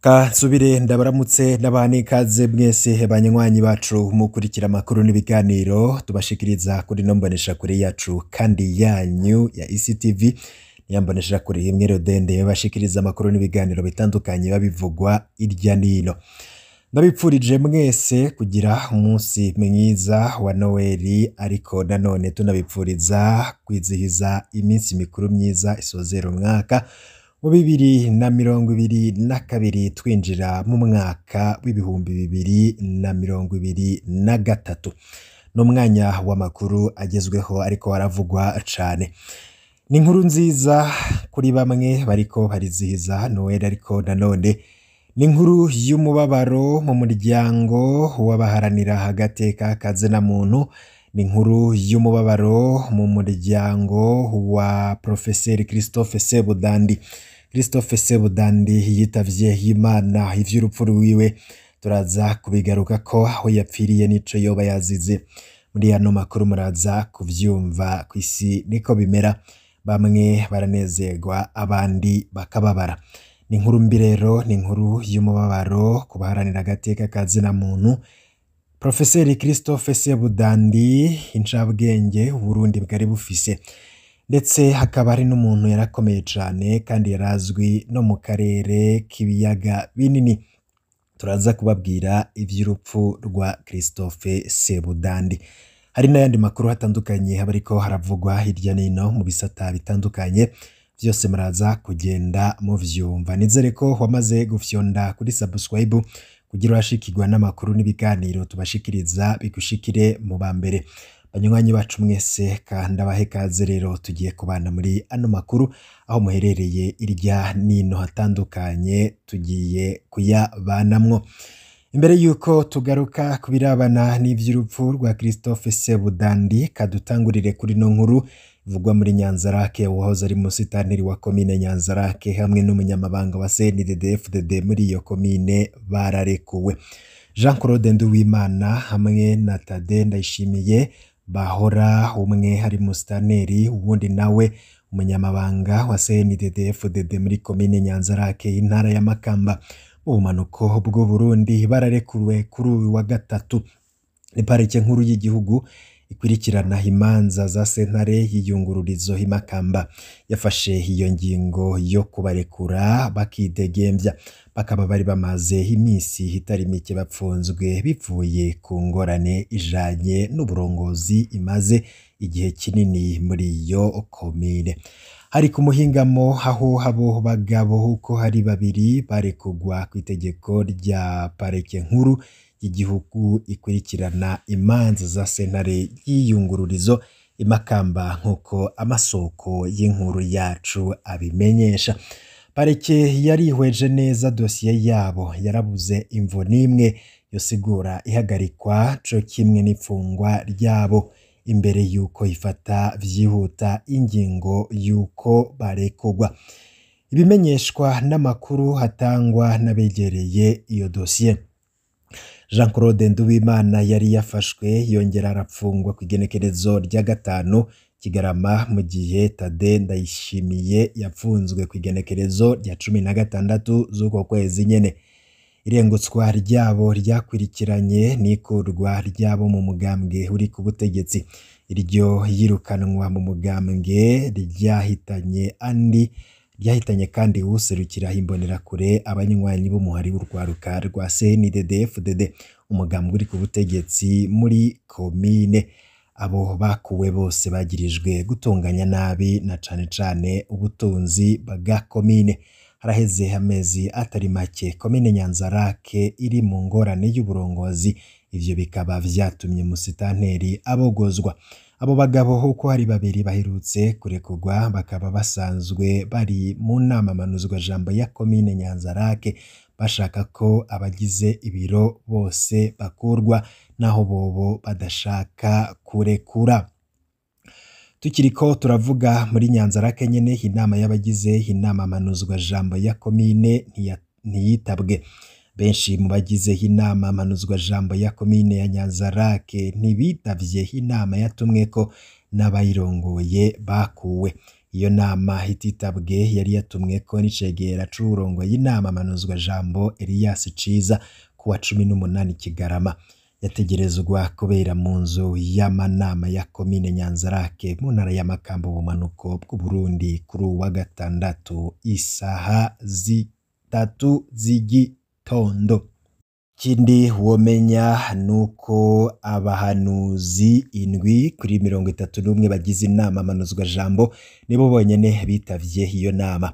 Nsubire ndabaramutse n'abane ikaze mwese banywanyi bacu mukurikira amakuru n'ibiganiro tubashikiriza kuri no mboneshakure yacu kandi yanyu ya ICTV niyamboneshakure imwe rodende bashikiriza amakuru n'ibiganiro bitandukanye babivugwa irya nino. Ndabipfurije mwese kugira umunsi mwiza wa Noeli, ariko nanone tunabipfuriza kwizihiza iminsi mikuru myiza isozera umwaka mu 2022 twinjira mu mwaka w'ibihumbi 2023. N'umwanya w'amakuru agezweho ariko aravugwa cane. Ni inkuru nziza kuri bamwe bariko barizihiza Noel, ariko nanone ni inkuru y'umubabaro mu muryango w'abaharanira agateka kazina muntu. Ni inkuru y'umubabaro mu muryango wa Professeur Christophe Sebudandi. Christophe Sebudandi yitavye Imana, ivy'urupfu rwiwe turaza kubigaruka ko aho yapfiriye nico yoba yazize. Muri ano makuru muraza kuvyumva, kw'isi niko bimera, bamwe baranezerwa abandi bakababara. Ni inkuru mbi rero, ni inkuru y'umubabaro ku baharanira agateka kazina muntu. Professeur Christophe Sebudandi, incabwenge Uburundi bwari bufise, ndetse hakaba ari n'umuntu yarakomeye cane kandi yarazwi no mu karere k'ibiyaga binini. Turaza kubabwira ivy'urupfu rwa Christophe Sebudandi. Hari n'ayandi makuru hatandukanye habariko haravugwa hirya nino mu bisata bitandukanye, vyose muraza kugenda muvyumva. Nizere ko wamaze gufyonda kuri subscribe kugira urashikirwa n'amakuru n'ibiganiro tubashikiriza bigushikire mu bambere. Banywanyi bacu mwese kandi abahe kaze rero, tugiye kubana muri ano makuru aho muherereye irya nino hatandukanye, tugiye kuyabanamwo. Imbere yuko tugaruka kubirabana n'ivy'urupfu rwa Christophe Sebudandi, kadutangurire kuri no nkuru ivugwa muri Nyanzarake. Uwahoze ari musitanteri wa komine Nyanzarake hamwe n'umunyamabanga wa CNDD-FDD muri iyo komine bararekuwe. Jean Claude Nduwimana hamwe na Tade Ndayishimiye bahora, umwe hari musitanteri ubundi nawe umunyamabanga wa CNDD-FDD muri komine Nyanzarake intara ya Makamba mu bumanuko bw'u Burundi, bararekuwe kuri uyu wa gatatu. Ni parike nkuru y'igihugu ikurikirana imanza za sentare y'iyungururizo Makamba yafashe iyo ngingo yo kubarekura bakidegembya. Bakaba bari bamaze iminsi itari mike bapfunzwe bivuye ku ngorane ijanye n'uburongozi imaze igihe kinini muri iyo komine. Hari ku muhingamo aho abo bagabo uko hari babiri barekugwa ku itegeko rya parike nkuru y'igihugu ikurikirana imanza za sentare y'iyungururizo Makamba, nk'uko amasoko y'inkuru yacu abimenyesha. Parike yarihweje neza dosiye yabo, yarabuze imvo n'imwe yosigura ihagarikwa co kimwe n'ifungwa ryabo imbere yuko ifata vyihuta ingingo yuko barekugwa. Ibimenyeshwa n'amakuru hatangwa n'abegereye iyo dosiye. Jean Claude Nduwimana yari yafashwe yongera arapfungwa ku igenekerezo rya 5 Kigarama, mu gihe Tade Ndayishimiye yapfunzwe ku igenekerezo rya 16 z'uko kwezi nyene. Irengutswa ryabo ryakurikiranye n'ikurwa ryabo mu mugambwe uri ku butegetsi. Iryo yirukanwa mu mugambwe ryahitanye kandi userukira imbonerakure abanywanyi b'umuhari w'urwaruka rwa CNDD-FDD, umugambwe uri ku butegetsi muri komine. Abo bakuwe bose bagirijwe gutunganya nabi na cane cane ubutunzi bwa komine. Haraheze amezi atari make komine Nyanzarake iri mu ngorane y'uburongozi, ivyo bikaba vyatumye musitanteri abogozwa. Abo bagabo uko hari babiri baherutse kurekugwa, bakaba basanzwe bari mu nama manuzwa jambo ya komine Nyanzarake, bashaka ko abagize ibiro bose bakurwa naho bobo badashaka kurekura. Tukiriko turavuga muri Nyanzarake nyene, inama y'abagize inama manuzwa jambo ya komine ntiyitabwe. Benshi mu bagize inama manuzwa jambo ya komine ya Nyanzarake ntibitavye inama yatumweko n'abayirongoye bakuwe. iyo nama hititabwe yari yatumweko n'icegera c'uwurongoye inama manuzwa jambo Elias Ciza kuwa 18 Kigarama. Yategerezwa kubera mu nzu y'amanama ya komine Nyanzarake mu ntara ya Makamba bumanuko bw'Uburundi kuri uwa gatandatu isaha 3 z'igitondo. Kindi womenya nuko abahanuzi 7 kuri 31 bagize inama manuzwa jambo nibo bonyene bitavye iyo nama.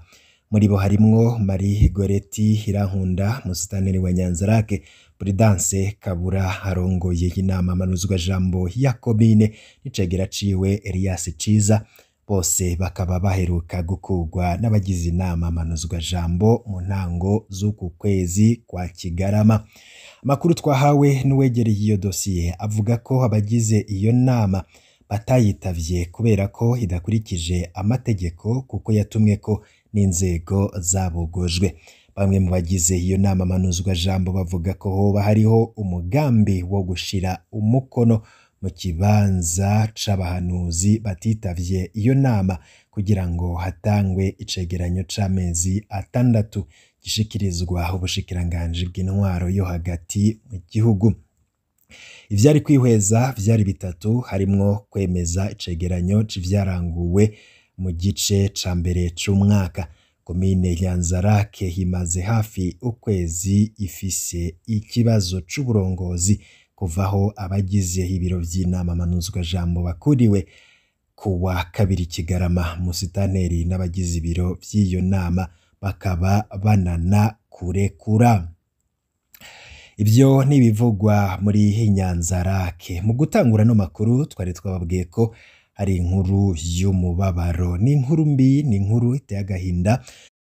Muri bo harimwo Marie Goreti Irankunda musitanteri wa Nyanzarake, Prudence Kabura arongoye inama manuzwa jambo ya komine n'icegera ciwe Elias Ciza, bose bakaba baheruka gukurwa n'abagize inama manuzwa jambo mu ntango z'uku kwezi kwa Kigarama. Amakuru twahawe n'uwegereye iyo dosiye avuga ko abagize iyo nama batayitavye kubera ko idakurikije amategeko kuko yatumweko n'inzego zabogojwe. Bamwe mu bagize iyo nama manuzwa jambo bavuga ko hoba hariho umugambi wo gushira umukono mu kibanza c'abahanuzi batitavye iyo nama kugira ngo hatangwe icegeranyo c'amezi 6 gishikirizwa ubushikiranganji bw'intwaro yo hagati mu gihugu. Ivyari kwihweza vyari bitatu, harimwo kwemeza icegeranyo c'ivyaranguwe mu gice ca mbere c'umwaka. Komine Nyanzarake himaze hafi ukwezi ifise ikibazo c'uburongozi kuvaho abagize ibiro vy'inama manuzwa jambo bakuriwe kuwa 2 Kigarama. Musitanteri n'abagize ibiro vy'iyo nama bakaba banana kurekura. Ibyo nibivugwa muri Nyanzarake. Mu gutangura no makuru twari twababwiye ko hari inkuru y'umubabaro, ni inkuru mbi, ni inkuru iteye agahinda,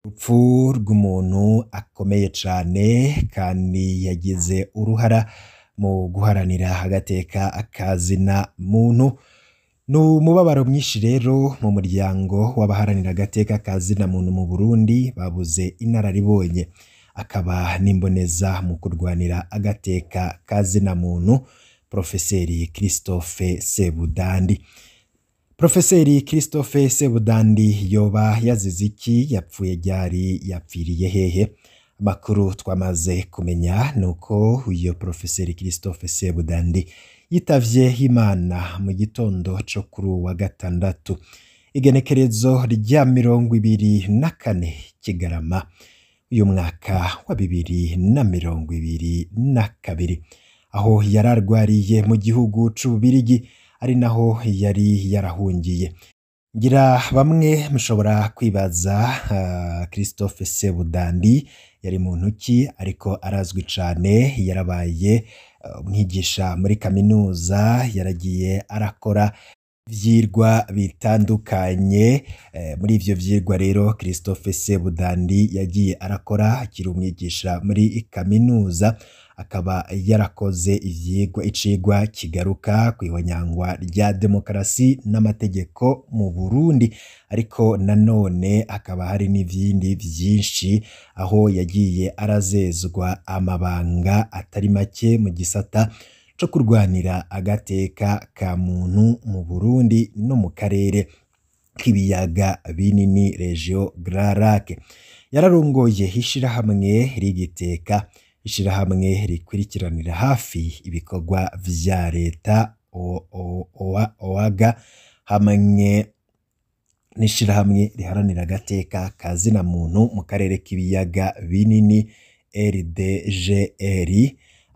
urupfu rw'umuntu akomeye cane kandi yagize uruhara mu guharanira agateka akazina muntu. N'umubabaro mwinshi rero mu muryango w'abaharanira agateka kazina muntu mu Burundi babuze inararibonye akaba nimboneza mu kurwanira agateka kazina muntu, Profeseri Christophe Sebudandi. Profeseri Christophe Sebudandi yoba yazize iki? Yapfuye ryari? Yapfiriye hehe? Amakuru twamaze kumenya nuko uyo Profeseri Christophe Sebudandi yitavye Imana mu gitondo co kuri wa gatandatu igenekerezo rya 24 Kigarama uyu mwaka wa 2022, aho yararwariye mu gihugu c'Ububirigi ari naho yari yarahungiye. Ngira bamwe mushobora kwibaza Christophe Sebudandi yari muntu ki? Ariko arazwi cane, yarabaye umwigisha muri kaminuza, yaragiye arakora vyirwa bitandukanye. Muri ivyo vyirwa rero Christophe Sebudandi yagiye arakora akiri umwigisha muri kaminuza, akaba yarakoze icigwa kigaruka kwihonyangwa rya demokarasi n'amategeko mu Burundi, ariko nanone akaba hari n'ibindi vyinshi aho yagiye arazezwa amabanga atari make mu gisata co kurwanira agateka ka muntu mu Burundi no mu karere k'ibiyaga binini Region Grand Lac. Yararongoye ishirahamwe rigiteka, ishirahamwe rikurikiranira hafi ibikorwa vya leta OAGA, hamwe n'ishirahamwe riharanira agateka kazina muntu mu karere k'ibiyaga binini RDGR.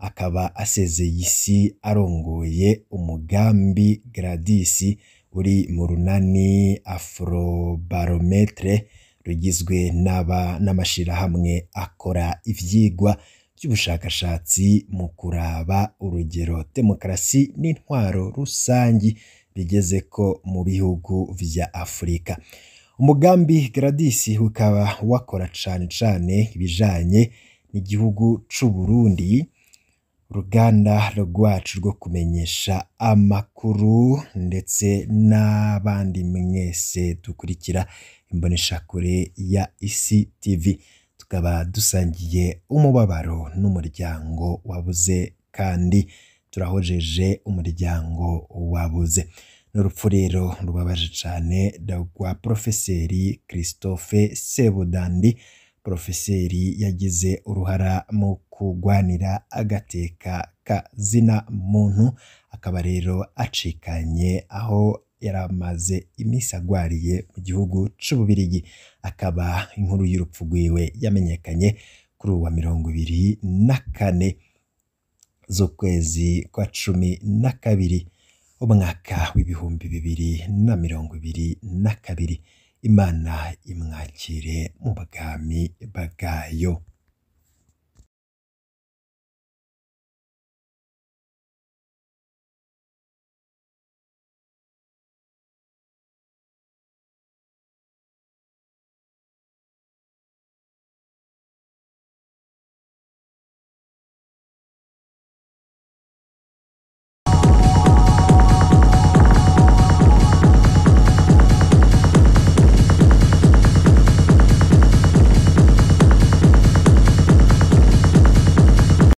Akaba asezeye isi arongoye umugambi Gradis uri mu runani Afrobarometre rugizwe n'amashirahamwe akora ivyigwa by'ubushakashatsi mu kuraba urugero demokarasi n'intwaro rusangi bigeze ko mu bihugu vya Afrika. Umugambi Gradis ukaba wakora cane ibijanye n'igihugu c'Uburundi. Uruganda rwacu rwo kumenyesha amakuru ndetse n'abandi mwese dukurikira imboneshakure ya Isi TV, tukaba dusangiye umubabaro n'umuryango wabuze kandi turahojeje umuryango wabuze. n'urupfu rero rubabaje cane rwa Profeseri Christophe Sebudandi, Profeseri yagize uruhara mu kugwanira agateka ka zina muntu, akaba rero acikanye aho yaramaze imisi agwariye mu gihugu c'Ububirigi. Akaba inkuru y'urupfu rwiwe yamenyekanye kuri uwa 24 z'ukwezi kwa 12 umwaka w'ibihumbi 2022. Imana imwakire mu bwami bwayo.